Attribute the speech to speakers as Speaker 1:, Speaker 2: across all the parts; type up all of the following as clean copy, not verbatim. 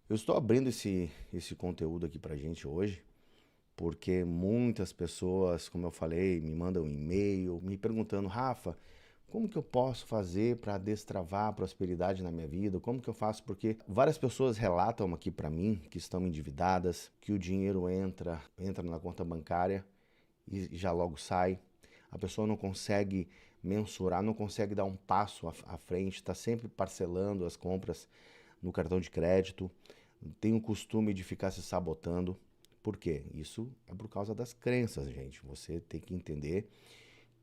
Speaker 1: Eu estou abrindo esse conteúdo aqui pra gente hoje, porque muitas pessoas, como eu falei, me mandam um e-mail me perguntando, Rafa, como que eu posso fazer para destravar a prosperidade na minha vida? Como que eu faço? Porque várias pessoas relatam aqui para mim que estão endividadas, que o dinheiro entra na conta bancária e já logo sai. A pessoa não consegue mensurar, não consegue dar um passo à frente, está sempre parcelando as compras no cartão de crédito, tem o costume de ficar se sabotando. Por quê? Isso é por causa das crenças, gente. Você tem que entender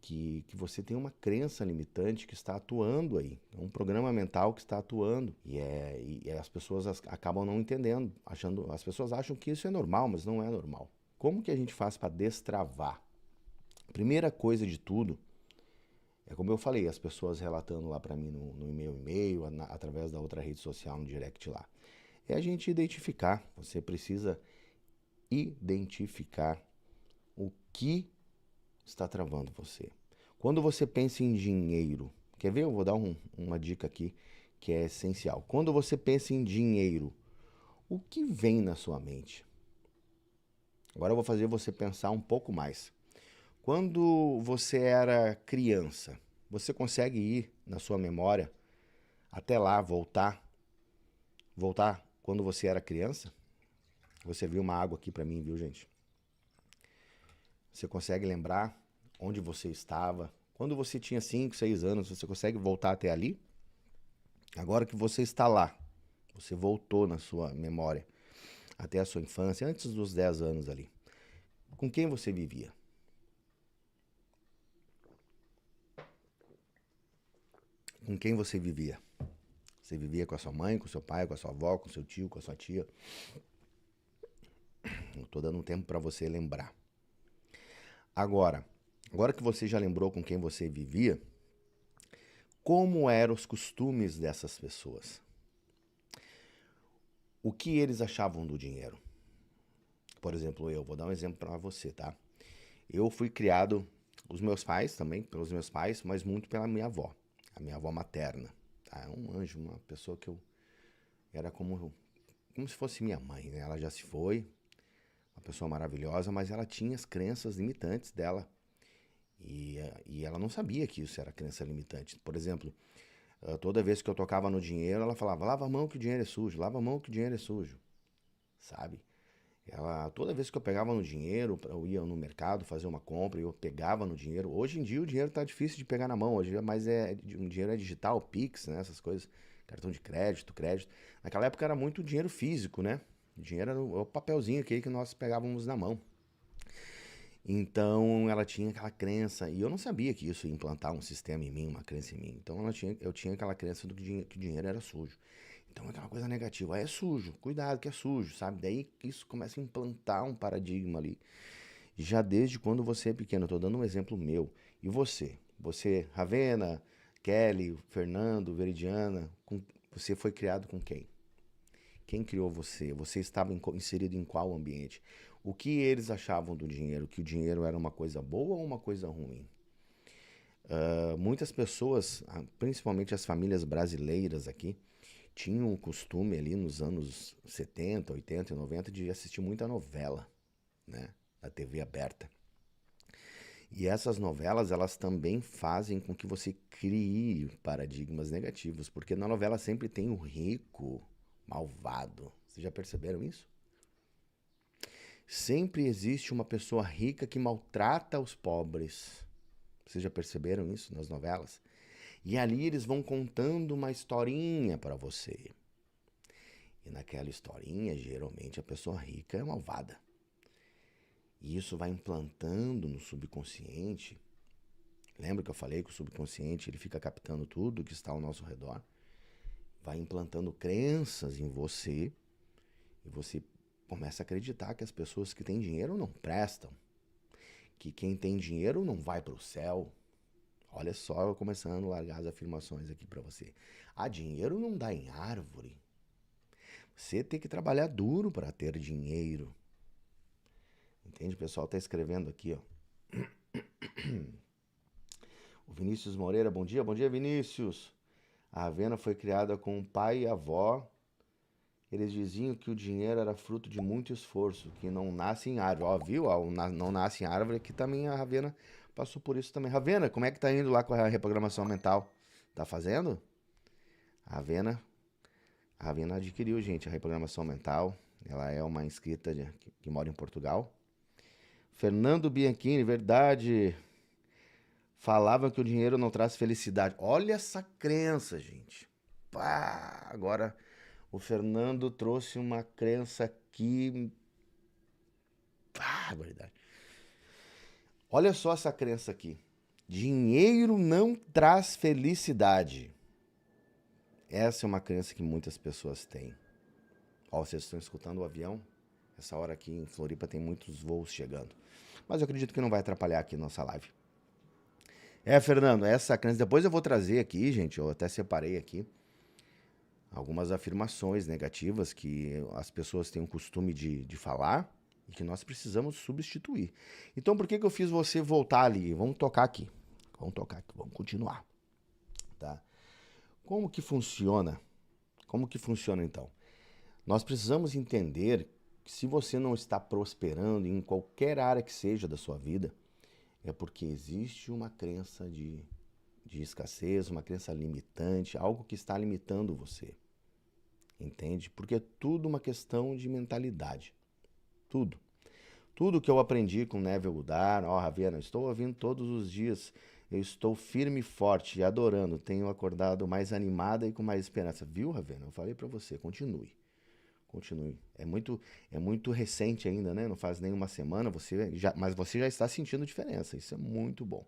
Speaker 1: que você tem uma crença limitante que está atuando aí. É um programa mental que está atuando. E as pessoas acabam não entendendo. As pessoas acham que isso é normal, mas não é normal. Como que a gente faz para destravar? Primeira coisa de tudo, é como eu falei, as pessoas relatando lá para mim no meu e-mail, através da outra rede social, no direct lá. É a gente identificar. Você precisa identificar o que está travando você. Quando você pensa em dinheiro, quer ver? Eu vou dar uma dica aqui que é essencial. Quando você pensa em dinheiro, o que vem na sua mente? Agora eu vou fazer você pensar um pouco mais. Quando você era criança, você consegue ir na sua memória até lá, voltar quando você era criança? Você viu uma água aqui para mim, viu, gente? Você consegue lembrar onde você estava? Quando você tinha 5, 6 anos, você consegue voltar até ali? Agora que você está lá, você voltou na sua memória até a sua infância, antes dos 10 anos ali. Com quem você vivia? Com quem você vivia? Você vivia com a sua mãe, com seu pai, com a sua avó, com seu tio, com a sua tia? Eu estou dando um tempo para você lembrar. Agora que você já lembrou com quem você vivia, como eram os costumes dessas pessoas? O que eles achavam do dinheiro? Por exemplo, eu vou dar um exemplo para você, tá? Eu fui criado, os meus pais também, pelos meus pais, mas muito pela minha avó, a minha avó materna. Tá? É um anjo, uma pessoa que eu era como se fosse minha mãe, né? Ela já se foi, uma pessoa maravilhosa, mas ela tinha as crenças limitantes dela. E ela não sabia que isso era crença limitante. Por exemplo, toda vez que eu tocava no dinheiro, ela falava: lava a mão que o dinheiro é sujo, lava a mão que o dinheiro é sujo, sabe? Toda vez que eu pegava no dinheiro, eu ia no mercado fazer uma compra e eu pegava no dinheiro. Hoje em dia o dinheiro tá difícil de pegar na mão, hoje mais um dinheiro é digital, Pix, né, essas coisas, cartão de crédito, crédito. Naquela época era muito dinheiro físico, né? O dinheiro era o papelzinho aquele que nós pegávamos na mão. Então ela tinha aquela crença, e eu não sabia que isso ia implantar um sistema em mim, uma crença em mim. Então eu tinha aquela crença do que o dinheiro era sujo. Então é aquela coisa negativa, é sujo, cuidado que é sujo, sabe? Daí que isso começa a implantar um paradigma ali. Já desde quando você é pequeno, eu tô dando um exemplo meu. E você? Você, Ravena, Kelly, Fernando, Veridiana, você foi criado com quem? Quem criou você? Você estava inserido em qual ambiente? O que eles achavam do dinheiro? Que o dinheiro era uma coisa boa ou uma coisa ruim? Muitas pessoas, principalmente as famílias brasileiras aqui, tinham o costume ali nos anos 70, 80 e 90 de assistir muita novela, né? Na TV aberta. E essas novelas, elas também fazem com que você crie paradigmas negativos, porque na novela sempre tem o rico malvado. Vocês já perceberam isso? Sempre existe uma pessoa rica que maltrata os pobres. Vocês já perceberam isso nas novelas? E ali eles vão contando uma historinha para você. E naquela historinha, geralmente a pessoa rica é malvada. E isso vai implantando no subconsciente. Lembra que eu falei que o subconsciente ele fica captando tudo que está ao nosso redor? Vai implantando crenças em você e você começa a acreditar que as pessoas que têm dinheiro não prestam, que quem tem dinheiro não vai para o céu. Olha só, eu começando a largar as afirmações aqui para você. Ah, dinheiro não dá em árvore. Você tem que trabalhar duro para ter dinheiro. Entende? O pessoal está escrevendo aqui, ó. O Vinícius Moreira, bom dia Vinícius. A Ravena foi criada com o pai e a avó eles diziam que o dinheiro era fruto de muito esforço, que não nasce em árvore. Ó, viu? Ó, não nasce em árvore, aqui também a Ravena passou por isso também. Ravena, como é que tá indo lá com a reprogramação mental? Tá fazendo? A Ravena, a Ravena adquiriu, gente, a reprogramação mental. Ela é uma inscrita que mora em Portugal. Fernando Bianchini, verdade. Falavam que o dinheiro não traz felicidade. Olha essa crença, gente. Pá, agora o Fernando trouxe uma crença aqui. Pá, verdade. Olha só essa crença aqui. Dinheiro não traz felicidade. Essa é uma crença que muitas pessoas têm. Ó, vocês estão escutando o avião? Essa hora aqui em Floripa tem muitos voos chegando. Mas eu acredito que não vai atrapalhar aqui nossa live. Fernando, essa crença. Depois eu vou trazer aqui, gente. Eu até separei aqui algumas afirmações negativas que as pessoas têm o costume de falar e que nós precisamos substituir. Então, por que eu fiz você voltar ali? Vamos tocar aqui. Vamos continuar. Tá? Como que funciona? Como que funciona, então? Nós precisamos entender que se você não está prosperando em qualquer área que seja da sua vida, é porque existe uma crença de escassez, uma crença limitante, algo que está limitando você. Entende? Porque é tudo uma questão de mentalidade. Tudo. Tudo que eu aprendi com Neville Goddard, Ravena, estou ouvindo todos os dias, eu estou firme e forte, adorando, tenho acordado mais animada e com mais esperança. Viu, Ravena? Eu falei para você, continue. Continue. É muito recente ainda, né? Não faz nem uma semana, mas você já está sentindo diferença. Isso é muito bom.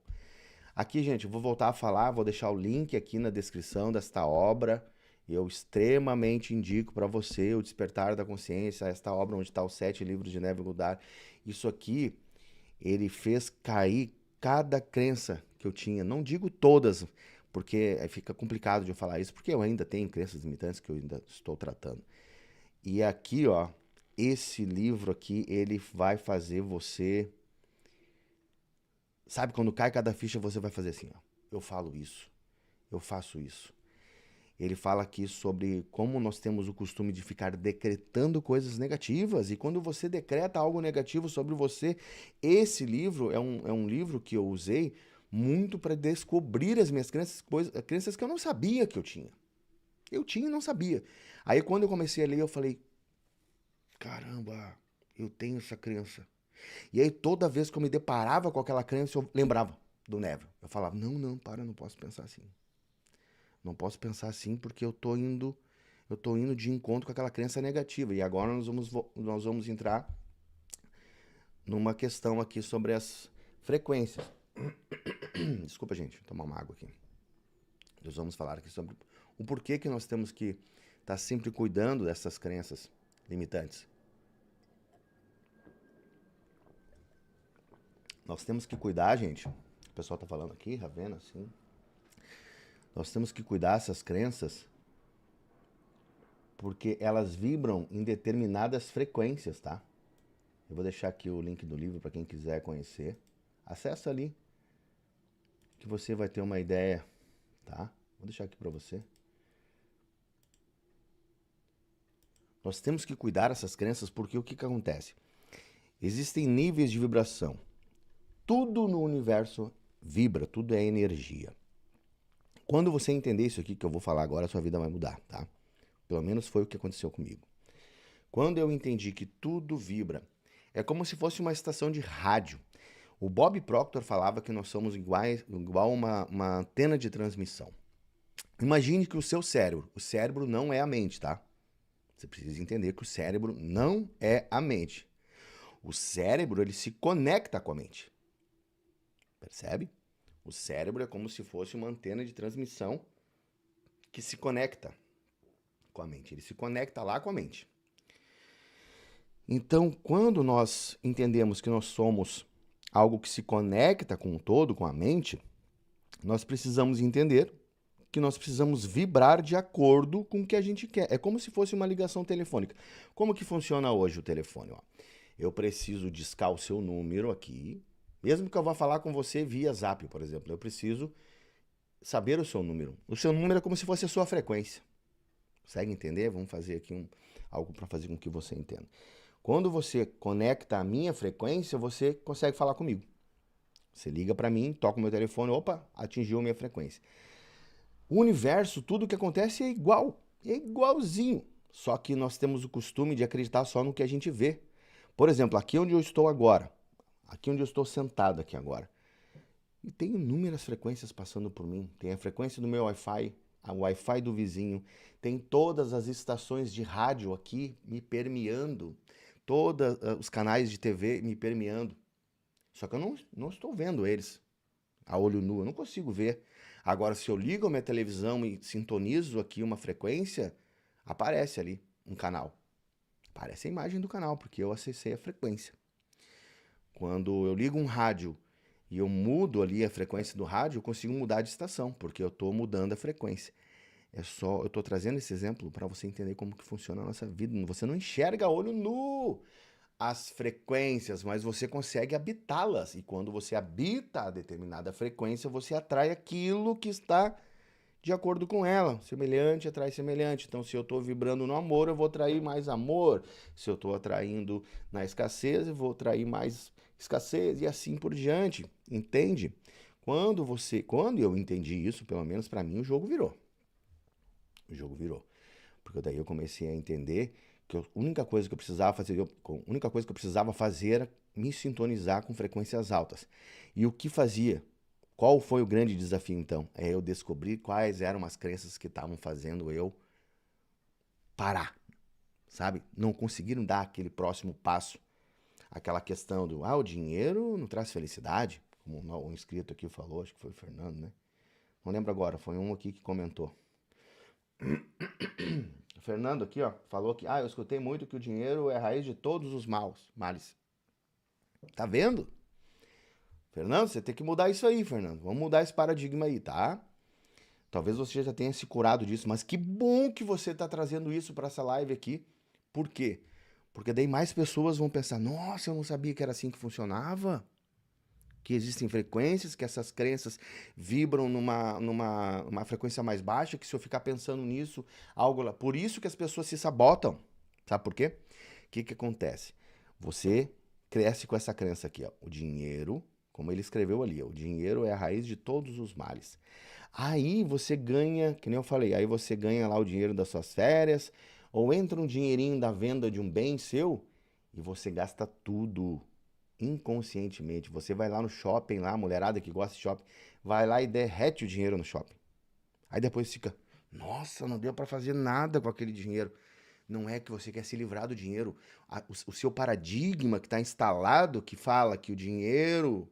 Speaker 1: Aqui, gente, eu vou voltar a falar, vou deixar o link aqui na descrição desta obra. Eu extremamente indico para você o Despertar da Consciência, esta obra onde está os 7 livros de Neville Goddard. Isso aqui, ele fez cair cada crença que eu tinha. Não digo todas, porque fica complicado de eu falar isso, porque eu ainda tenho crenças limitantes que eu ainda estou tratando. E aqui, ó, esse livro aqui, ele vai fazer você... Sabe, quando cai cada ficha, você vai fazer assim, ó. Eu falo isso, eu faço isso. Ele fala aqui sobre como nós temos o costume de ficar decretando coisas negativas. E quando você decreta algo negativo sobre você, esse livro é um livro que eu usei muito para descobrir as minhas crenças que eu não sabia que eu tinha. Eu tinha e não sabia. Aí quando eu comecei a ler, eu falei, caramba, eu tenho essa crença. E aí toda vez que eu me deparava com aquela crença, eu lembrava do Neville. Eu falava, não posso pensar assim. Não posso pensar assim porque eu tô indo de encontro com aquela crença negativa. E agora nós vamos entrar numa questão aqui sobre as frequências. Desculpa, gente, vou tomar uma água aqui. Nós vamos falar aqui sobre o porquê que nós temos que estar sempre cuidando dessas crenças limitantes. Nós temos que cuidar, gente. O pessoal tá falando aqui, Ravena, sim. Nós temos que cuidar dessas crenças porque elas vibram em determinadas frequências, tá? Eu vou deixar aqui o link do livro para quem quiser conhecer. Acessa ali que você vai ter uma ideia, tá? Vou deixar aqui para você. Nós temos que cuidar dessas crenças porque o que acontece? Existem níveis de vibração. Tudo no universo vibra, tudo é energia. Quando você entender isso aqui que eu vou falar agora, a sua vida vai mudar, tá? Pelo menos foi o que aconteceu comigo. Quando eu entendi que tudo vibra, é como se fosse uma estação de rádio. O Bob Proctor falava que nós somos igual uma antena de transmissão. Imagine que o cérebro não é a mente, tá? Você precisa entender que o cérebro não é a mente. O cérebro, ele se conecta com a mente. Percebe? O cérebro é como se fosse uma antena de transmissão que se conecta com a mente. Ele se conecta lá com a mente. Então, quando nós entendemos que nós somos algo que se conecta com o todo, com a mente, nós precisamos entender que nós precisamos vibrar de acordo com o que a gente quer. É como se fosse uma ligação telefônica. Como que funciona hoje o telefone? Ó, eu preciso discar o seu número aqui, mesmo que eu vá falar com você via Zap, por exemplo. Eu preciso saber o seu número. O seu número é como se fosse a sua frequência. Consegue entender? Vamos fazer aqui algo para fazer com que você entenda. Quando você conecta a minha frequência, você consegue falar comigo. Você liga para mim, toca o meu telefone, opa, atingiu a minha frequência. O universo, tudo que acontece é igual, é igualzinho. Só que nós temos o costume de acreditar só no que a gente vê. Por exemplo, aqui onde eu estou agora, aqui onde eu estou sentado aqui agora, e tem inúmeras frequências passando por mim. Tem a frequência do meu Wi-Fi, a Wi-Fi do vizinho, tem todas as estações de rádio aqui me permeando, todos os canais de TV me permeando. Só que eu não estou vendo eles a olho nu, eu não consigo ver. Agora, se eu ligo a minha televisão e sintonizo aqui uma frequência, aparece ali um canal. Aparece a imagem do canal, porque eu acessei a frequência. Quando eu ligo um rádio e eu mudo ali a frequência do rádio, eu consigo mudar de estação, porque eu estou mudando a frequência. Eu estou trazendo esse exemplo para você entender como que funciona a nossa vida. Você não enxerga a olho nu as frequências, mas você consegue habitá-las. E quando você habita a determinada frequência, você atrai aquilo que está de acordo com ela. Semelhante atrai semelhante. Então, se eu estou vibrando no amor, eu vou atrair mais amor. Se eu estou atraindo na escassez, eu vou atrair mais escassez e assim por diante. Entende? Quando eu entendi isso, pelo menos para mim, o jogo virou. O jogo virou. Porque daí eu comecei a entender que a única coisa que eu precisava fazer era me sintonizar com frequências altas. E o que fazia? Qual foi o grande desafio, então? É eu descobrir quais eram as crenças que estavam fazendo eu parar, sabe? Não conseguiram dar aquele próximo passo. Aquela questão do, o dinheiro não traz felicidade, como um inscrito aqui falou, acho que foi o Fernando, né? Não lembro agora, foi um aqui que comentou. O Fernando aqui, ó, falou que, eu escutei muito que o dinheiro é a raiz de todos os males. Tá vendo? Fernando, você tem que mudar isso aí, Fernando. Vamos mudar esse paradigma aí, tá? Talvez você já tenha se curado disso, mas que bom que você está trazendo isso para essa live aqui. Por quê? Porque daí mais pessoas vão pensar, nossa, eu não sabia que era assim que funcionava. Que existem frequências, que essas crenças vibram numa frequência mais baixa, que se eu ficar pensando nisso, algo lá. Por isso que as pessoas se sabotam. Sabe por quê? O que acontece? Você cresce com essa crença aqui, ó. O dinheiro, como ele escreveu ali, ó, o dinheiro é a raiz de todos os males. Aí você ganha, que nem eu falei, aí você ganha lá o dinheiro das suas férias, ou entra um dinheirinho da venda de um bem seu e você gasta tudo. Inconscientemente, você vai lá no shopping, lá, a mulherada que gosta de shopping, vai lá e derrete o dinheiro no shopping. Aí depois fica, nossa, não deu para fazer nada com aquele dinheiro. Não é que você quer se livrar do dinheiro. O seu paradigma que está instalado, que fala que o dinheiro,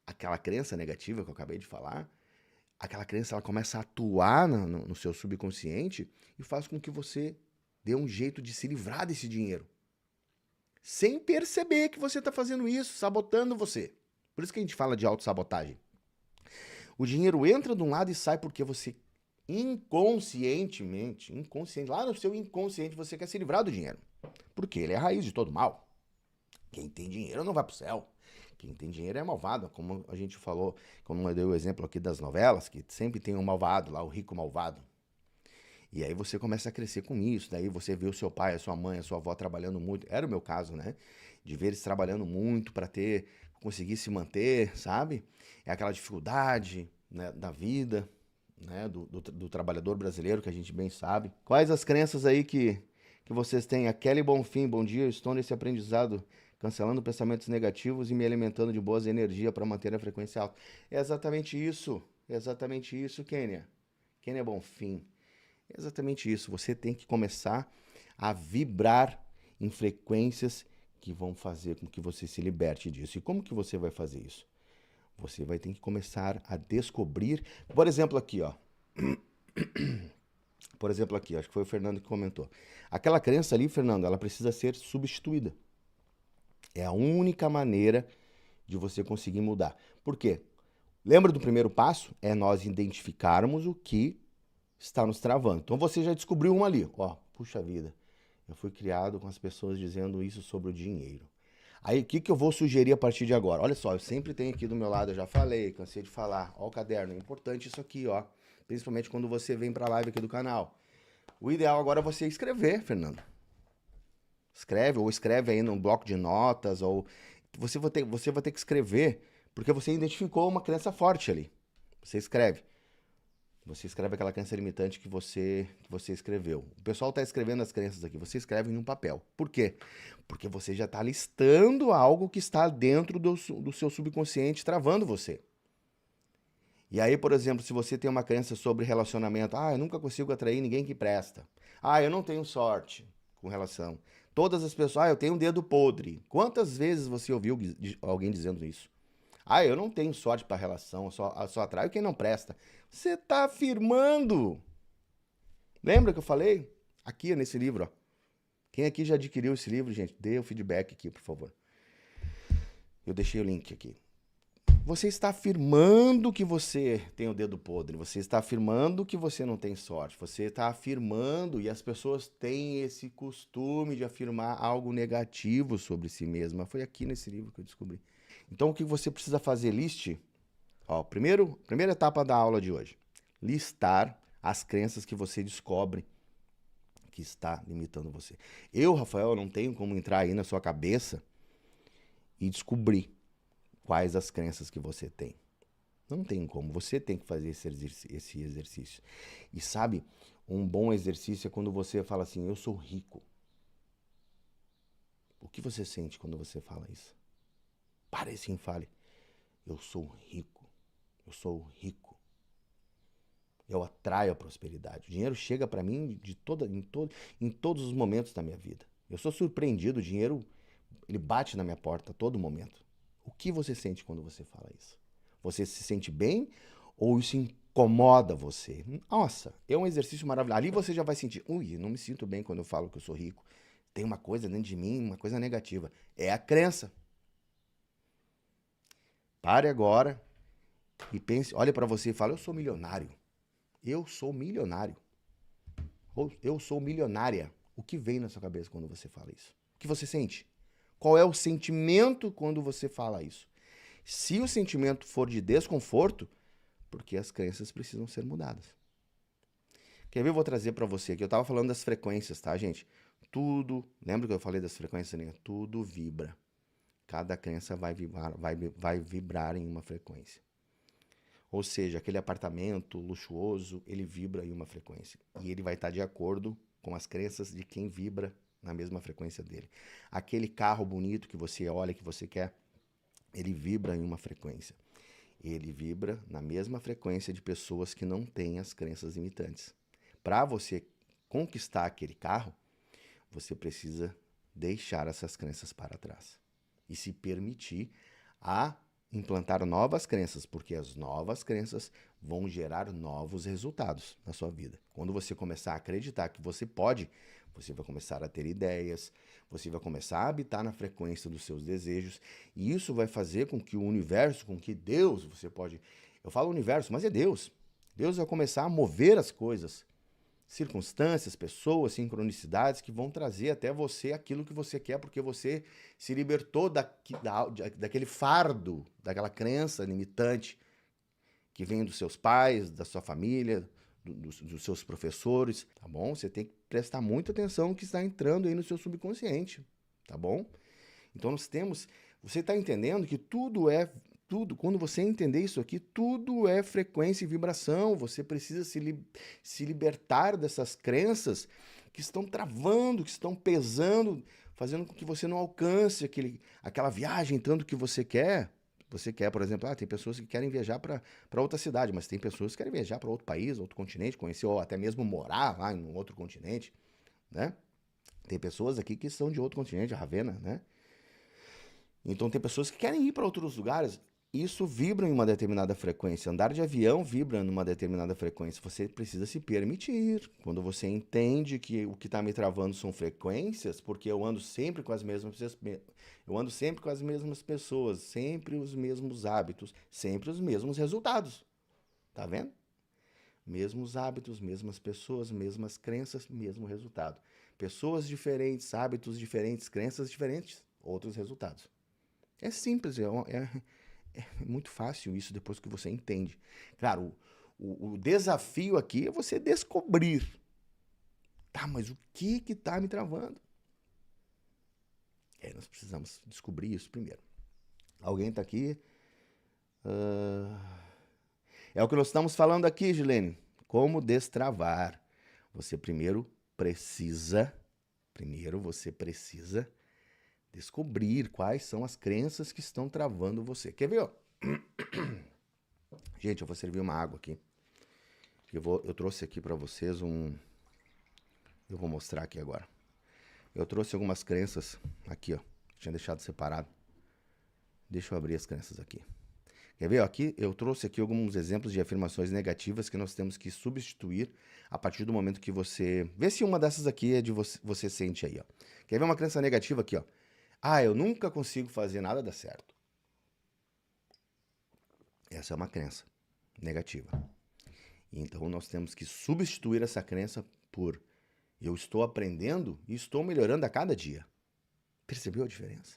Speaker 1: aquela crença negativa que eu acabei de falar, aquela crença ela começa a atuar no seu subconsciente e faz com que você dê um jeito de se livrar desse dinheiro. Sem perceber que você está fazendo isso, sabotando você. Por isso que a gente fala de autossabotagem. O dinheiro entra de um lado e sai porque você inconscientemente, lá no seu inconsciente, você quer se livrar do dinheiro. Porque ele é a raiz de todo mal. Quem tem dinheiro não vai pro céu. Quem tem dinheiro é malvado, como a gente falou, como eu dei o exemplo aqui das novelas, que sempre tem um malvado lá, o rico malvado. E aí você começa a crescer com isso, daí você vê o seu pai, a sua mãe, a sua avó trabalhando muito. Era o meu caso, né? De ver eles trabalhando muito para conseguir se manter, sabe? É aquela dificuldade, né, da vida, né, do trabalhador brasileiro, que a gente bem sabe. Quais as crenças aí que vocês têm? A Kelly Bonfim, bom dia, eu estou nesse aprendizado, cancelando pensamentos negativos e me alimentando de boas energias para manter a frequência alta. É exatamente isso, Kênia. Kênia Bonfim. É exatamente isso. Você tem que começar a vibrar em frequências que vão fazer com que você se liberte disso. E como que você vai fazer isso? Você vai ter que começar a descobrir... Por exemplo, aqui, ó. Por exemplo, aqui, acho que foi o Fernando que comentou. Aquela crença ali, Fernando, ela precisa ser substituída. É a única maneira de você conseguir mudar. Por quê? Lembra do primeiro passo? É nós identificarmos o que está nos travando. Então você já descobriu uma ali, ó, puxa vida, eu fui criado com as pessoas dizendo isso sobre o dinheiro. Aí o que eu vou sugerir a partir de agora? Olha só, eu sempre tenho aqui do meu lado, eu já falei, cansei de falar, ó o caderno, é importante isso aqui, ó, principalmente quando você vem para a live aqui do canal. O ideal agora é você escrever, Fernando. Escreve aí num bloco de notas, ou você vai ter que escrever, porque você identificou uma crença forte ali. Você escreve. Você escreve aquela crença limitante que você escreveu. O pessoal está escrevendo as crenças aqui. Você escreve em um papel. Por quê? Porque você já está listando algo que está dentro do seu subconsciente, travando você. E aí, por exemplo, se você tem uma crença sobre relacionamento, eu nunca consigo atrair ninguém que presta. Eu não tenho sorte com relação. Todas as pessoas, eu tenho um dedo podre. Quantas vezes você ouviu alguém dizendo isso? Eu não tenho sorte para relação, eu só atraio quem não presta. Você está afirmando. Lembra que eu falei? Aqui nesse livro, ó. Quem aqui já adquiriu esse livro, gente, dê o feedback aqui, por favor. Eu deixei o link aqui. Você está afirmando que você tem o dedo podre, você está afirmando que você não tem sorte, você está afirmando, e as pessoas têm esse costume de afirmar algo negativo sobre si mesma. Foi aqui nesse livro que eu descobri. Então o que você precisa fazer? Liste. Primeira etapa da aula de hoje. Listar as crenças que você descobre que está limitando você. Eu, Rafael, não tenho como entrar aí na sua cabeça e descobrir quais as crenças que você tem. Não tem como. Você tem que fazer esse exercício. E sabe, um bom exercício é quando você fala assim, eu sou rico. O que você sente quando você fala isso? Pare assim e fale, eu sou rico. Eu sou rico. Eu atraio a prosperidade. O dinheiro chega para mim em todos os momentos da minha vida. Eu sou surpreendido, o dinheiro ele bate na minha porta a todo momento. O que você sente quando você fala isso? Você se sente bem ou isso incomoda você? Nossa, é um exercício maravilhoso. Ali você já vai sentir, não me sinto bem quando eu falo que eu sou rico. Tem uma coisa dentro de mim, uma coisa negativa. É a crença. Pare agora e pense, olhe para você e fale, eu sou milionário. Eu sou milionário. Ou eu sou milionária. O que vem na sua cabeça quando você fala isso? O que você sente? Qual é o sentimento quando você fala isso? Se o sentimento for de desconforto, porque as crenças precisam ser mudadas. Quer ver? Eu vou trazer para você aqui. Eu estava falando das frequências, tá, gente? Lembra que eu falei das frequências? Né? Tudo vibra. Cada crença vai vibrar em uma frequência. Ou seja, aquele apartamento luxuoso, ele vibra em uma frequência. E ele vai estar de acordo com as crenças de quem vibra na mesma frequência dele. Aquele carro bonito que você olha, que você quer, ele vibra em uma frequência. Ele vibra na mesma frequência de pessoas que não têm as crenças limitantes. Para você conquistar aquele carro, você precisa deixar essas crenças para trás. E se permitir a implantar novas crenças, porque as novas crenças vão gerar novos resultados na sua vida. Quando você começar a acreditar que você pode, você vai começar a ter ideias, você vai começar a habitar na frequência dos seus desejos, e isso vai fazer com que o universo, com que Deus, eu falo universo, mas é Deus. Deus vai começar a mover as coisas, circunstâncias, pessoas, sincronicidades que vão trazer até você aquilo que você quer, porque você se libertou daquele fardo, daquela crença limitante que vem dos seus pais, da sua família, dos seus professores, tá bom? Você tem que prestar muita atenção no que está entrando aí no seu subconsciente, tá bom? Então você está entendendo que tudo, quando você entender isso aqui, tudo é frequência e vibração. Você precisa se libertar dessas crenças que estão travando, que estão pesando, fazendo com que você não alcance aquela viagem tanto que você quer. Você quer, por exemplo, tem pessoas que querem viajar para outra cidade, mas tem pessoas que querem viajar para outro país, outro continente, conhecer ou até mesmo morar lá em um outro continente, né? Tem pessoas aqui que são de outro continente, a Ravena, né? Então tem pessoas que querem ir para outros lugares. Isso vibra em uma determinada frequência. Andar de avião vibra numa determinada frequência. Você precisa se permitir. Quando você entende que o que está me travando são frequências, porque eu ando sempre com as mesmas pessoas, sempre os mesmos hábitos, sempre os mesmos resultados. Tá vendo? Mesmos hábitos, mesmas pessoas, mesmas crenças, mesmo resultado. Pessoas diferentes, hábitos diferentes, crenças diferentes, outros resultados. É simples, é muito fácil isso depois que você entende. Claro, o desafio aqui é você descobrir. Tá, mas o que que tá me travando? Nós precisamos descobrir isso primeiro. Alguém tá aqui? É o que nós estamos falando aqui, Gilene. Como destravar. Você você precisa descobrir quais são as crenças que estão travando você. Quer ver? Ó? Gente, eu vou servir uma água aqui. Eu trouxe aqui para vocês eu vou mostrar aqui agora. Eu trouxe algumas crenças aqui, ó. Tinha deixado separado. Deixa eu abrir as crenças aqui. Quer ver? Aqui eu trouxe aqui alguns exemplos de afirmações negativas que nós temos que substituir a partir do momento que você... Vê se uma dessas aqui é de você sente aí, ó. Quer ver uma crença negativa aqui, ó? Eu nunca consigo fazer nada dar certo. Essa é uma crença negativa. Então nós temos que substituir essa crença por eu estou aprendendo e estou melhorando a cada dia. Percebeu a diferença?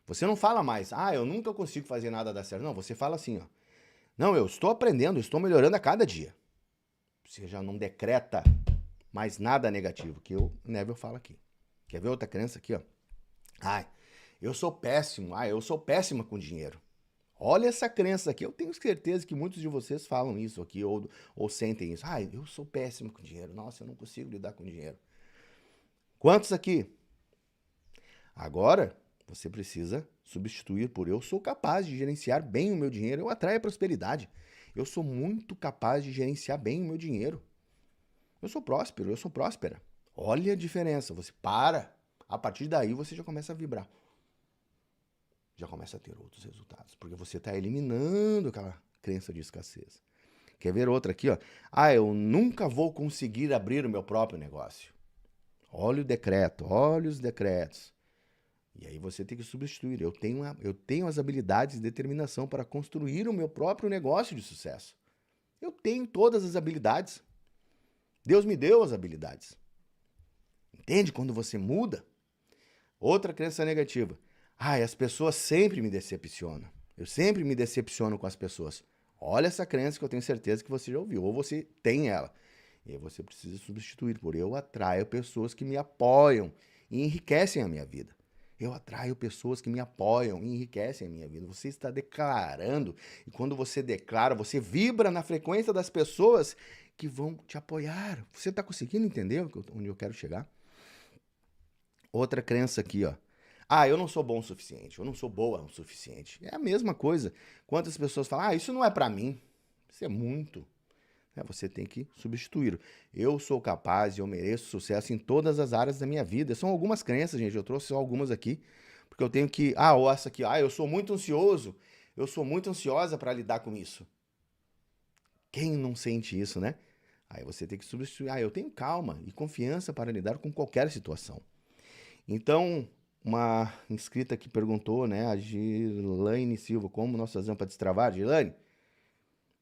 Speaker 1: Você não fala mais, eu nunca consigo fazer nada dar certo. Não, você fala assim, ó. Não, eu estou aprendendo, estou melhorando a cada dia. Você já não decreta mais nada negativo, que o Neville fala aqui. Quer ver outra crença aqui, ó? Eu sou péssimo, eu sou péssima com dinheiro. Olha essa crença aqui, eu tenho certeza que muitos de vocês falam isso aqui ou sentem isso. Eu sou péssimo com dinheiro, nossa, eu não consigo lidar com dinheiro. Quantos aqui? Agora, você precisa substituir por eu sou capaz de gerenciar bem o meu dinheiro, eu atraio a prosperidade. Eu sou muito capaz de gerenciar bem o meu dinheiro. Eu sou próspero, eu sou próspera. Olha a diferença, você para, a partir daí você já começa a vibrar. Já começa a ter outros resultados, porque você está eliminando aquela crença de escassez. Quer ver outra aqui, ó? Eu nunca vou conseguir abrir o meu próprio negócio. Olha o decreto, olha os decretos. E aí você tem que substituir. Eu tenho as habilidades e determinação para construir o meu próprio negócio de sucesso. Eu tenho todas as habilidades. Deus me deu as habilidades. Entende? Quando você muda. Outra crença negativa. As pessoas sempre me decepcionam. Eu sempre me decepciono com as pessoas. Olha essa crença que eu tenho certeza que você já ouviu. Ou você tem ela. E aí você precisa substituir por eu atraio pessoas que me apoiam e enriquecem a minha vida. Eu atraio pessoas que me apoiam e enriquecem a minha vida. Você está declarando. E quando você declara, você vibra na frequência das pessoas que vão te apoiar. Você está conseguindo entender onde eu quero chegar? Outra crença aqui, ó. Eu não sou bom o suficiente. Eu não sou boa o suficiente. É a mesma coisa. Quantas pessoas falam, isso não é pra mim. Isso é muito. Você tem que substituir. Eu sou capaz e eu mereço sucesso em todas as áreas da minha vida. São algumas crenças, gente. Eu trouxe só algumas aqui. Porque eu tenho que... ou essa aqui. Eu sou muito ansioso. Eu sou muito ansiosa para lidar com isso. Quem não sente isso, né? Aí você tem que substituir. Eu tenho calma e confiança para lidar com qualquer situação. Então, uma inscrita que perguntou, né? A Gilaine Silva, como nós fazemos para destravar? Gilaine,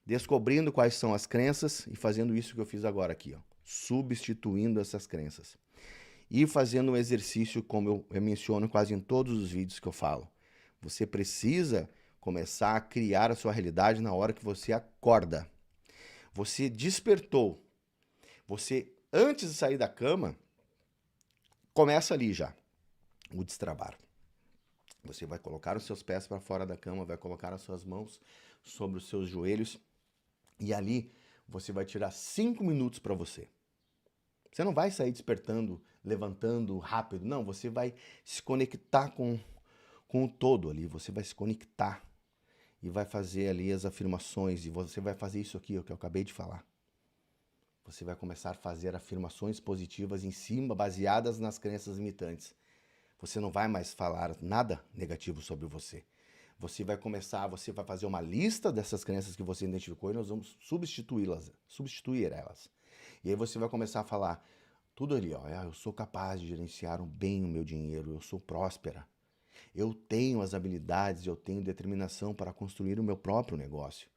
Speaker 1: descobrindo quais são as crenças e fazendo isso que eu fiz agora aqui, ó, substituindo essas crenças. E fazendo um exercício, como eu menciono quase em todos os vídeos que eu falo. Você precisa começar a criar a sua realidade na hora que você acorda. Você despertou. Você, antes de sair da cama, começa ali já o destravar. Você vai colocar os seus pés para fora da cama, vai colocar as suas mãos sobre os seus joelhos e ali você vai tirar 5 minutos para você. Você não vai sair despertando, levantando rápido, não. Você vai se conectar com o todo ali, você vai se conectar e vai fazer ali as afirmações e você vai fazer isso aqui, o que eu acabei de falar. Você vai começar a fazer afirmações positivas em cima, baseadas nas crenças limitantes. Você não vai mais falar nada negativo sobre você. Você vai fazer uma lista dessas crenças que você identificou e nós vamos substituir elas. E aí você vai começar a falar tudo ali, ó. Eu sou capaz de gerenciar bem o meu dinheiro, eu sou próspera. Eu tenho as habilidades, eu tenho determinação para construir o meu próprio negócio.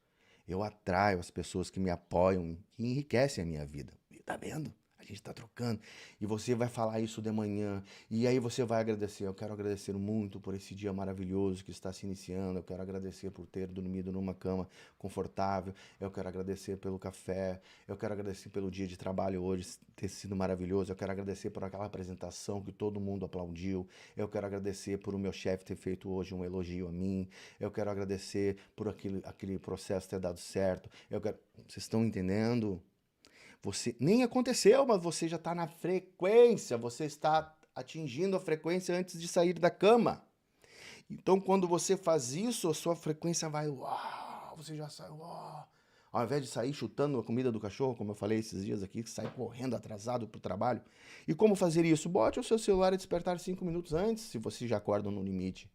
Speaker 1: Eu atraio as pessoas que me apoiam e enriquecem a minha vida. E tá vendo? A gente está trocando. E você vai falar isso de manhã. E aí você vai agradecer. Eu quero agradecer muito por esse dia maravilhoso que está se iniciando. Eu quero agradecer por ter dormido numa cama confortável. Eu quero agradecer pelo café. Eu quero agradecer pelo dia de trabalho hoje ter sido maravilhoso. Eu quero agradecer por aquela apresentação que todo mundo aplaudiu. Eu quero agradecer por o meu chefe ter feito hoje um elogio a mim. Eu quero agradecer por aquele processo ter dado certo. Vocês estão entendendo? Você nem aconteceu, mas você já está na frequência, você está atingindo a frequência antes de sair da cama. Então, quando você faz isso, a sua frequência vai, uau, você já sai, uau. Ao invés de sair chutando a comida do cachorro, como eu falei esses dias aqui, sai correndo atrasado para o trabalho. E como fazer isso? Bote o seu celular a despertar 5 minutos antes, se você já acorda no limite.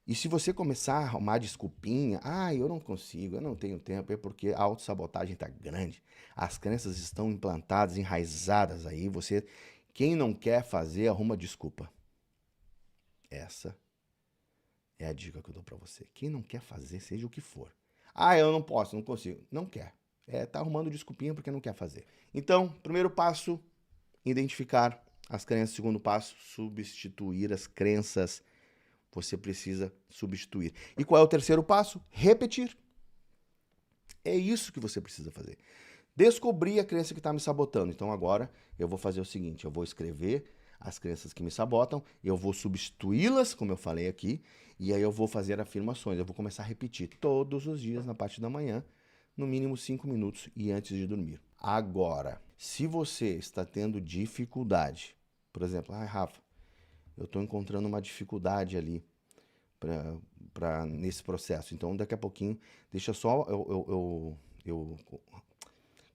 Speaker 1: E se você começar a arrumar desculpinha, eu não consigo, eu não tenho tempo, é porque a autossabotagem está grande. As crenças estão implantadas, enraizadas aí. Quem não quer fazer, arruma desculpa. Essa é a dica que eu dou para você. Quem não quer fazer, seja o que for. Eu não posso, não consigo. Não quer. Tá arrumando desculpinha porque não quer fazer. Então, primeiro passo, identificar as crenças. Segundo passo, substituir as crenças. Você precisa substituir. E qual é o terceiro passo? Repetir. É isso que você precisa fazer. Descobrir a crença que está me sabotando. Então agora eu vou fazer o seguinte, eu vou escrever as crenças que me sabotam, eu vou substituí-las, como eu falei aqui, e aí eu vou fazer afirmações. Eu vou começar a repetir todos os dias na parte da manhã, no mínimo 5 minutos e antes de dormir. Agora, se você está tendo dificuldade, por exemplo, Rafa, eu estou encontrando uma dificuldade ali nesse processo. Então, daqui a pouquinho, deixa só eu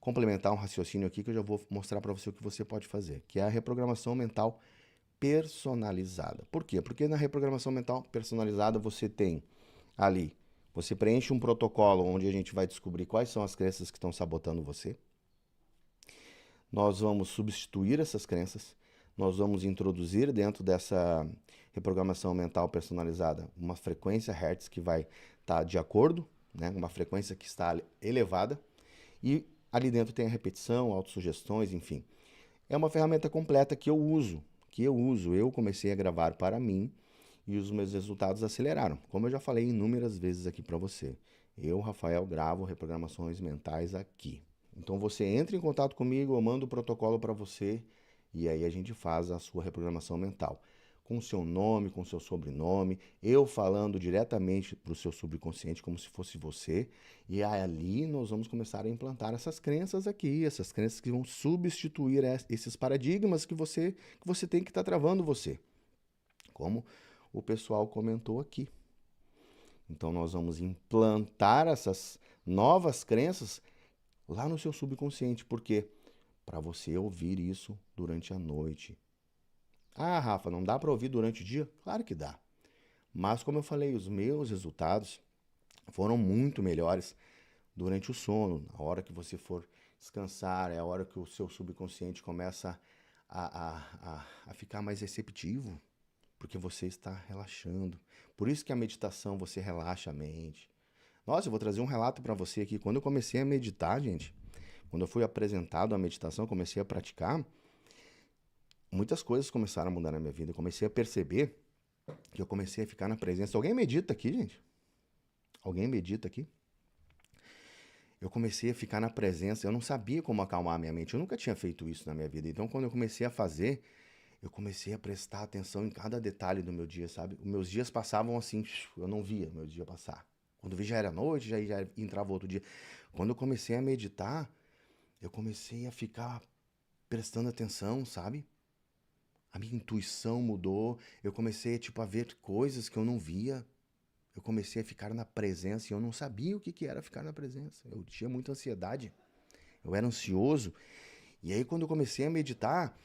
Speaker 1: complementar um raciocínio aqui que eu já vou mostrar para você o que você pode fazer, que é a reprogramação mental personalizada. Por quê? Porque na reprogramação mental personalizada você tem ali, você preenche um protocolo onde a gente vai descobrir quais são as crenças que estão sabotando você. Nós vamos substituir essas crenças, nós vamos introduzir dentro dessa reprogramação mental personalizada uma frequência Hertz que vai estar de acordo, né? Uma frequência que está elevada, e ali dentro tem a repetição, autossugestões, enfim. É uma ferramenta completa que eu uso. Eu comecei a gravar para mim e os meus resultados aceleraram. Como eu já falei inúmeras vezes aqui para você. Eu, Rafael, gravo reprogramações mentais aqui. Então você entra em contato comigo, eu mando o protocolo para você e aí a gente faz a sua reprogramação mental. Com o seu nome, com o seu sobrenome, eu falando diretamente para o seu subconsciente como se fosse você. E ali nós vamos começar a implantar essas crenças aqui, essas crenças que vão substituir esses paradigmas que você tem que estar travando você. Como o pessoal comentou aqui. Então nós vamos implantar essas novas crenças lá no seu subconsciente. Por quê? Para você ouvir isso durante a noite. Rafa, não dá para ouvir durante o dia? Claro que dá. Mas, como eu falei, os meus resultados foram muito melhores durante o sono. A hora que você for descansar, é a hora que o seu subconsciente começa a ficar mais receptivo, porque você está relaxando. Por isso que a meditação, você relaxa a mente. Nossa, eu vou trazer um relato para você aqui. Quando eu comecei a meditar, gente, quando eu fui apresentado à meditação, comecei a praticar, muitas coisas começaram a mudar na minha vida. Eu comecei a perceber que eu comecei a ficar na presença. Alguém medita aqui, gente? Alguém medita aqui? Eu comecei a ficar na presença. Eu não sabia como acalmar a minha mente. Eu nunca tinha feito isso na minha vida. Então, quando eu comecei a fazer, eu comecei a prestar atenção em cada detalhe do meu dia, sabe? Os meus dias passavam assim, eu não via meu dia passar. Quando eu vi já era noite, já entrava outro dia. Quando eu comecei a meditar, eu comecei a ficar prestando atenção, sabe? A minha intuição mudou, eu comecei a ver coisas que eu não via. Eu comecei a ficar na presença e eu não sabia o que era ficar na presença. Eu tinha muita ansiedade, eu era ansioso. E aí quando eu comecei a meditar,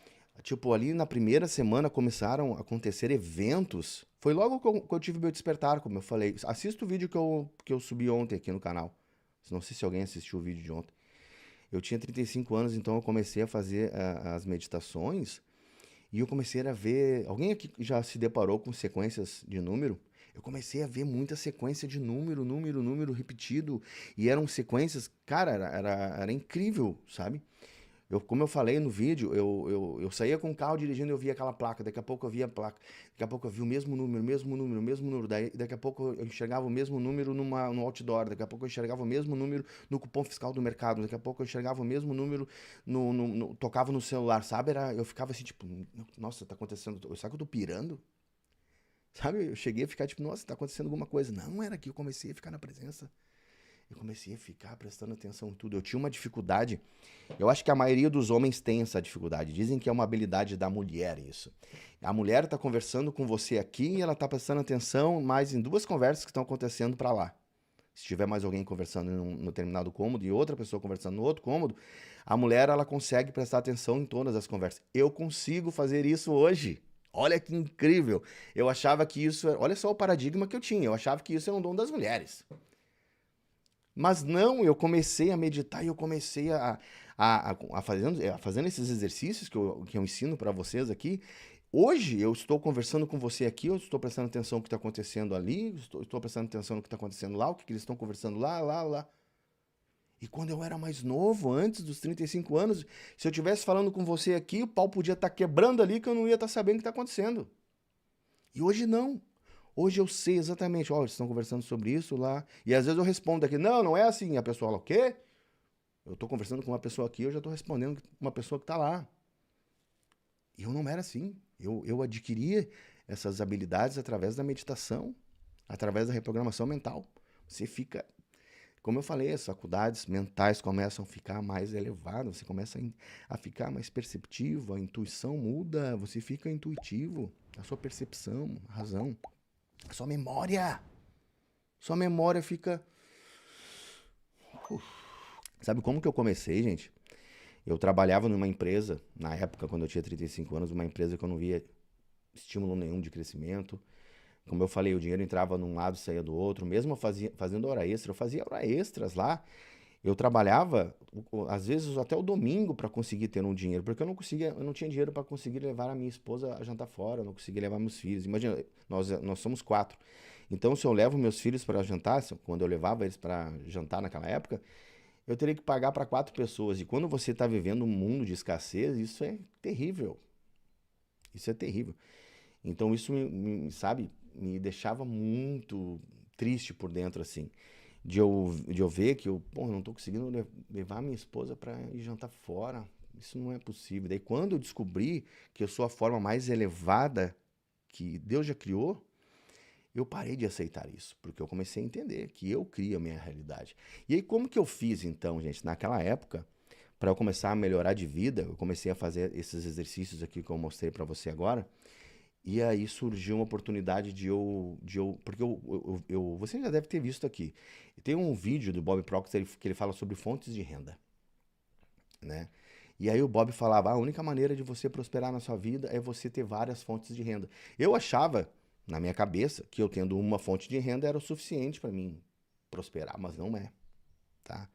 Speaker 1: ali na primeira semana começaram a acontecer eventos. Foi logo que eu tive meu despertar, como eu falei. Assista o vídeo que eu subi ontem aqui no canal. Não sei se alguém assistiu o vídeo de ontem. Eu tinha 35 anos, então eu comecei a fazer as meditações. E eu comecei a ver... Alguém aqui já se deparou com sequências de número? Eu comecei a ver muita sequência de número repetido. E eram sequências... Cara, era incrível, sabe? Como eu falei no vídeo, eu saía com o carro dirigindo e eu via aquela placa, daqui a pouco eu via a placa, daqui a pouco eu via o mesmo número, mesmo número, daqui a pouco eu enxergava o mesmo número no outdoor, daqui a pouco eu enxergava o mesmo número no cupom fiscal do mercado, daqui a pouco eu enxergava o mesmo número tocava no celular, sabe? Eu ficava assim, tipo, nossa, tá acontecendo, será que eu tô pirando? Sabe? Eu cheguei a ficar tipo, nossa, tá acontecendo alguma coisa. Não, era que eu comecei a ficar na presença. Eu comecei a ficar prestando atenção em tudo. Eu tinha uma dificuldade. Eu acho que a maioria dos homens tem essa dificuldade. Dizem que é uma habilidade da mulher isso. A mulher tá conversando com você aqui e ela tá prestando atenção mais em duas conversas que estão acontecendo para lá. Se tiver mais alguém conversando no determinado cômodo e outra pessoa conversando no outro cômodo, a mulher ela consegue prestar atenção em todas as conversas. Eu consigo fazer isso hoje. Olha que incrível. Eu achava que isso... Olha só o paradigma que eu tinha. Eu achava que isso era um dom das mulheres. Mas não, eu comecei a meditar e eu comecei fazendo esses exercícios que eu ensino para vocês aqui. Hoje eu estou conversando com você aqui, eu estou prestando atenção no que está acontecendo ali, estou prestando atenção no que está acontecendo lá, o que eles estão conversando lá. E quando eu era mais novo, antes dos 35 anos, se eu estivesse falando com você aqui, o pau podia estar quebrando ali que eu não ia estar sabendo o que está acontecendo. E hoje não. Hoje eu sei exatamente, eles estão conversando sobre isso lá. E às vezes eu respondo aqui, não é assim. A pessoa fala, o quê? Eu estou conversando com uma pessoa aqui, eu já estou respondendo uma pessoa que está lá. E eu não era assim. Eu adquiri essas habilidades através da meditação, através da reprogramação mental. Você fica, como eu falei, as faculdades mentais começam a ficar mais elevadas, você começa a ficar mais perceptivo, a intuição muda, você fica intuitivo, a sua percepção, a razão, a sua memória. Sua memória fica... Sabe como que eu comecei, gente? Eu trabalhava numa empresa, na época, quando eu tinha 35 anos, uma empresa que eu não via estímulo nenhum de crescimento. Como eu falei, o dinheiro entrava num lado e saía do outro. Mesmo fazendo hora extra, eu fazia hora extras lá. Eu trabalhava, às vezes, até o domingo para conseguir ter um dinheiro, porque eu não tinha dinheiro para conseguir levar a minha esposa a jantar fora, eu não conseguia levar meus filhos. Imagina, nós somos 4. Então, se eu levo meus filhos para jantar, quando eu levava eles para jantar naquela época, eu teria que pagar para 4 pessoas. E quando você está vivendo um mundo de escassez, isso é terrível. Isso é terrível. Então isso sabe, me deixava muito triste por dentro, assim. De eu ver que eu não tô conseguindo levar minha esposa para ir jantar fora. Isso não é possível. Daí quando eu descobri que eu sou a forma mais elevada que Deus já criou, eu parei de aceitar isso, porque eu comecei a entender que eu crio a minha realidade. E aí como que eu fiz então, gente, naquela época, para eu começar a melhorar de vida, eu comecei a fazer esses exercícios aqui que eu mostrei para você agora. E aí surgiu uma oportunidade porque você já deve ter visto aqui. Tem um vídeo do Bob Proctor que ele fala sobre fontes de renda, né? E aí o Bob falava, a única maneira de você prosperar na sua vida é você ter várias fontes de renda. Eu achava, na minha cabeça, que eu tendo uma fonte de renda era o suficiente para mim prosperar, mas não é, tá?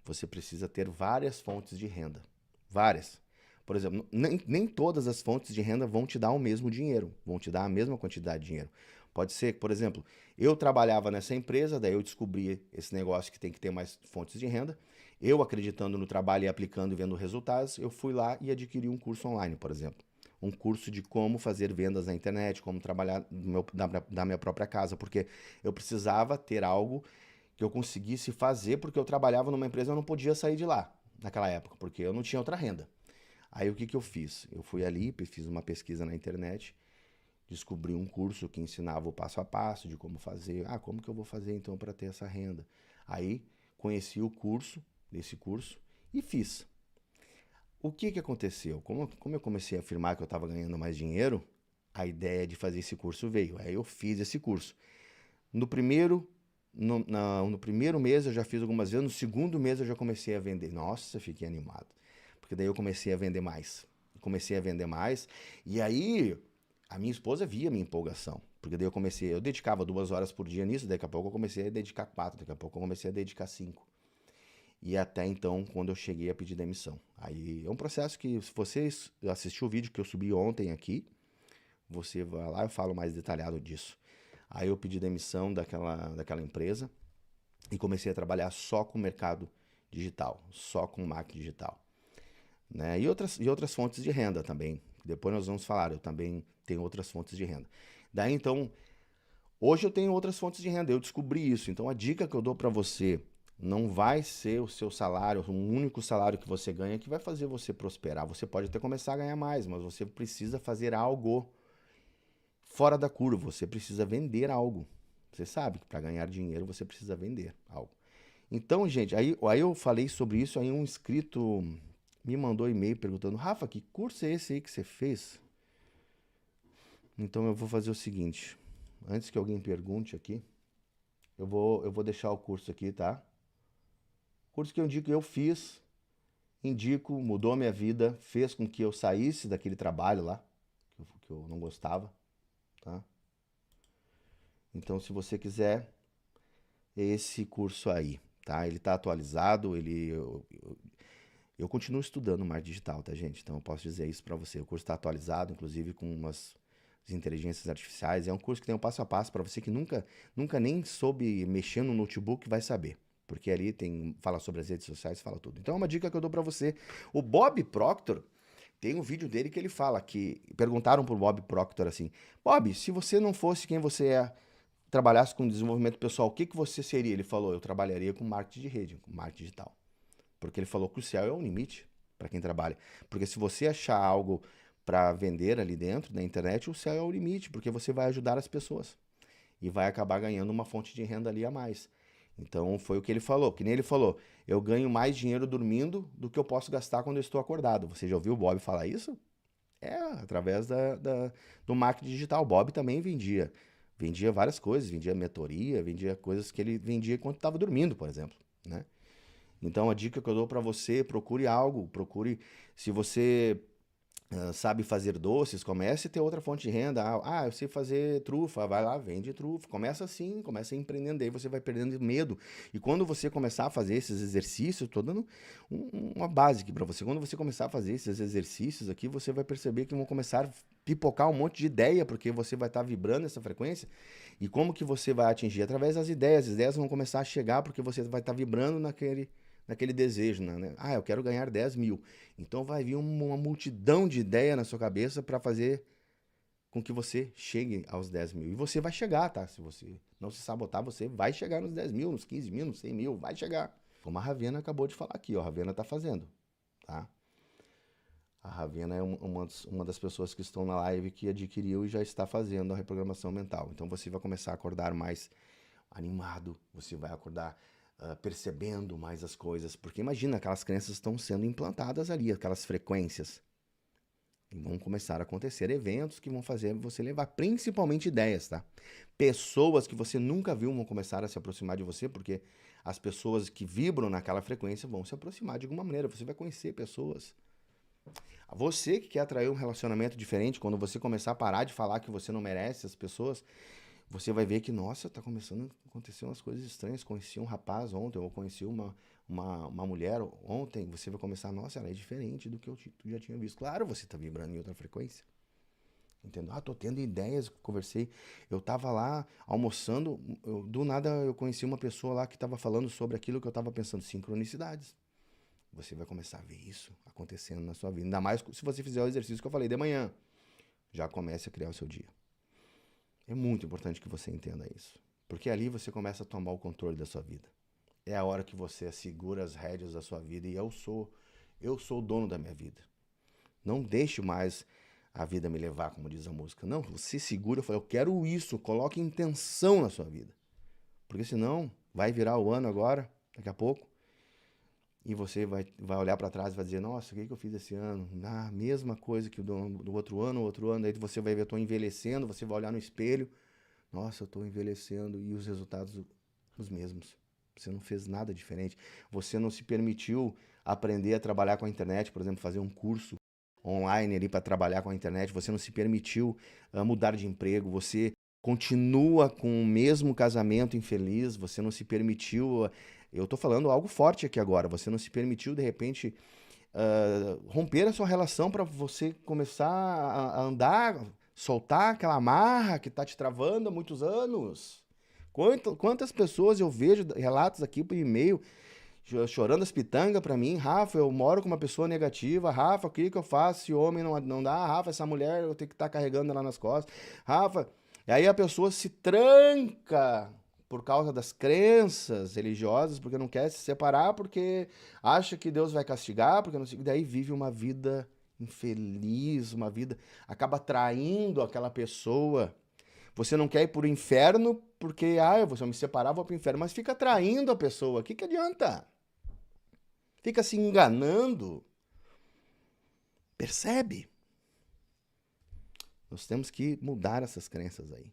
Speaker 1: Você precisa ter várias fontes de renda. Várias. Por exemplo, nem todas as fontes de renda vão te dar o mesmo dinheiro, vão te dar a mesma quantidade de dinheiro. Pode ser que, por exemplo, eu trabalhava nessa empresa, daí eu descobri esse negócio que tem que ter mais fontes de renda. Eu, acreditando no trabalho e aplicando e vendo resultados, eu fui lá e adquiri um curso online, por exemplo. Um curso de como fazer vendas na internet, como trabalhar da minha própria casa, porque eu precisava ter algo que eu conseguisse fazer, porque eu trabalhava numa empresa e eu não podia sair de lá, naquela época, porque eu não tinha outra renda. Aí o que eu fiz? Eu fui ali, fiz uma pesquisa na internet, descobri um curso que ensinava o passo a passo de como fazer. Como que eu vou fazer então para ter essa renda? Aí conheci esse curso e fiz. O que aconteceu? Como eu comecei a afirmar que eu estava ganhando mais dinheiro, a ideia de fazer esse curso veio. Aí eu fiz esse curso. No primeiro mês eu já fiz algumas vezes, no segundo mês eu já comecei a vender. Nossa, fiquei animado. Porque daí eu comecei a vender mais. E aí a minha esposa via a minha empolgação. Porque daí eu dedicava 2 horas por dia nisso, daqui a pouco eu comecei a dedicar 4, daqui a pouco eu comecei a dedicar 5. E até então, quando eu cheguei a pedir demissão. Aí é um processo que, se você assistiu o vídeo que eu subi ontem aqui, você vai lá e eu falo mais detalhado disso. Aí eu pedi demissão daquela empresa e comecei a trabalhar só com o mercado digital, só com marketing digital. né? E outras fontes de renda também. Depois nós vamos falar, eu também tenho outras fontes de renda. Daí então, hoje eu tenho outras fontes de renda, eu descobri isso. Então a dica que eu dou para você não vai ser o seu salário, o único salário que você ganha que vai fazer você prosperar. Você pode até começar a ganhar mais, mas você precisa fazer algo fora da curva, você precisa vender algo. Você sabe que para ganhar dinheiro você precisa vender algo. Então, gente, aí eu falei sobre isso, aí um inscrito me mandou e-mail perguntando, Rafa, que curso é esse aí que você fez? Então eu vou fazer o seguinte, antes que alguém pergunte aqui, eu vou deixar o curso aqui, tá? O curso que eu indico, eu fiz, indico, mudou a minha vida, fez com que eu saísse daquele trabalho lá, que eu não gostava, tá? Então, se você quiser, é esse curso aí, tá? Ele tá atualizado, eu continuo estudando marketing digital, tá, gente? Então, eu posso dizer isso para você. O curso está atualizado, inclusive com umas inteligências artificiais. É um curso que tem um passo a passo para você que nunca nem soube mexer no notebook, vai saber. Porque ali fala sobre as redes sociais, fala tudo. Então, é uma dica que eu dou para você. O Bob Proctor, tem um vídeo dele que ele fala que perguntaram pro Bob Proctor assim: Bob, se você não fosse quem você é, trabalhasse com desenvolvimento pessoal, o que que você seria? Ele falou: eu trabalharia com marketing de rede, com marketing digital. Porque ele falou que o céu é o limite para quem trabalha. Porque se você achar algo para vender ali dentro da internet, o céu é o limite, porque você vai ajudar as pessoas e vai acabar ganhando uma fonte de renda ali a mais. Então foi o que ele falou, que nem ele falou, eu ganho mais dinheiro dormindo do que eu posso gastar quando eu estou acordado. Você já ouviu o Bob falar isso? É, através do marketing digital. O Bob também vendia várias coisas, vendia mentoria, vendia coisas que ele vendia enquanto estava dormindo, por exemplo, né? Então a dica que eu dou para você, procure algo, se você sabe fazer doces, comece a ter outra fonte de renda. Eu sei fazer trufa, vai lá, vende trufa. Começa assim, começa empreendendo, aí você vai perdendo medo. E quando você começar a fazer esses exercícios, estou dando uma base aqui para você. Quando você começar a fazer esses exercícios aqui, você vai perceber que vão começar a pipocar um monte de ideia, porque você vai estar vibrando essa frequência. E como que você vai atingir? Através das ideias. As ideias vão começar a chegar porque você vai estar vibrando naquele desejo, né? Eu quero ganhar 10 mil. Então vai vir uma multidão de ideias na sua cabeça para fazer com que você chegue aos 10 mil. E você vai chegar, tá? Se você não se sabotar, você vai chegar nos 10 mil, nos 15 mil, nos 100 mil, vai chegar. Como a Ravena acabou de falar aqui, ó. A Ravena tá fazendo, tá? A Ravena é uma das pessoas que estão na live que adquiriu e já está fazendo a reprogramação mental. Então você vai começar a acordar mais animado, você vai acordar percebendo mais as coisas, porque imagina, aquelas crenças estão sendo implantadas ali, aquelas frequências, e vão começar a acontecer eventos que vão fazer você levar, principalmente ideias, tá? Pessoas que você nunca viu vão começar a se aproximar de você, porque as pessoas que vibram naquela frequência vão se aproximar de alguma maneira, você vai conhecer pessoas. Você que quer atrair um relacionamento diferente, quando você começar a parar de falar que você não merece as pessoas, você vai ver que, nossa, tá começando a acontecer umas coisas estranhas. Conheci um rapaz ontem, ou conheci uma mulher ontem. Você vai começar, nossa, ela é diferente do que tu já tinha visto. Claro, você tá vibrando em outra frequência. Entendeu? Tô tendo ideias, conversei. Eu tava lá almoçando, do nada eu conheci uma pessoa lá que tava falando sobre aquilo que eu tava pensando, sincronicidades. Você vai começar a ver isso acontecendo na sua vida. Ainda mais se você fizer o exercício que eu falei de manhã. Já comece a criar o seu dia. É muito importante que você entenda isso. Porque ali você começa a tomar o controle da sua vida. É a hora que você segura as rédeas da sua vida e eu sou o dono da minha vida. Não deixe mais a vida me levar, como diz a música. Não, você segura, eu quero isso, coloque intenção na sua vida. Porque senão vai virar o ano agora, daqui a pouco, e você vai olhar para trás e vai dizer, nossa, o que eu fiz esse ano? Mesma coisa que do outro ano, aí você vai ver, eu estou envelhecendo, você vai olhar no espelho, nossa, eu estou envelhecendo, e os resultados os mesmos. Você não fez nada diferente. Você não se permitiu aprender a trabalhar com a internet, por exemplo, fazer um curso online ali para trabalhar com a internet. Você não se permitiu mudar de emprego. Você continua com o mesmo casamento infeliz. Você não se permitiu... Eu tô falando algo forte aqui agora. Você não se permitiu, de repente, romper a sua relação para você começar a andar, soltar aquela amarra que tá te travando há muitos anos. Quantas pessoas eu vejo relatos aqui por e-mail chorando as pitangas pra mim. Rafa, eu moro com uma pessoa negativa. Rafa, o que que eu faço? Esse homem não dá. Rafa, essa mulher eu tenho que estar carregando ela nas costas. Rafa, e aí a pessoa se tranca por causa das crenças religiosas, porque não quer se separar, porque acha que Deus vai castigar, porque não sei, daí vive uma vida infeliz, uma vida acaba traindo aquela pessoa. Você não quer ir pro inferno porque, se eu me separar, vou pro inferno, mas fica traindo a pessoa. O que que adianta? Fica se enganando. Percebe? Nós temos que mudar essas crenças aí.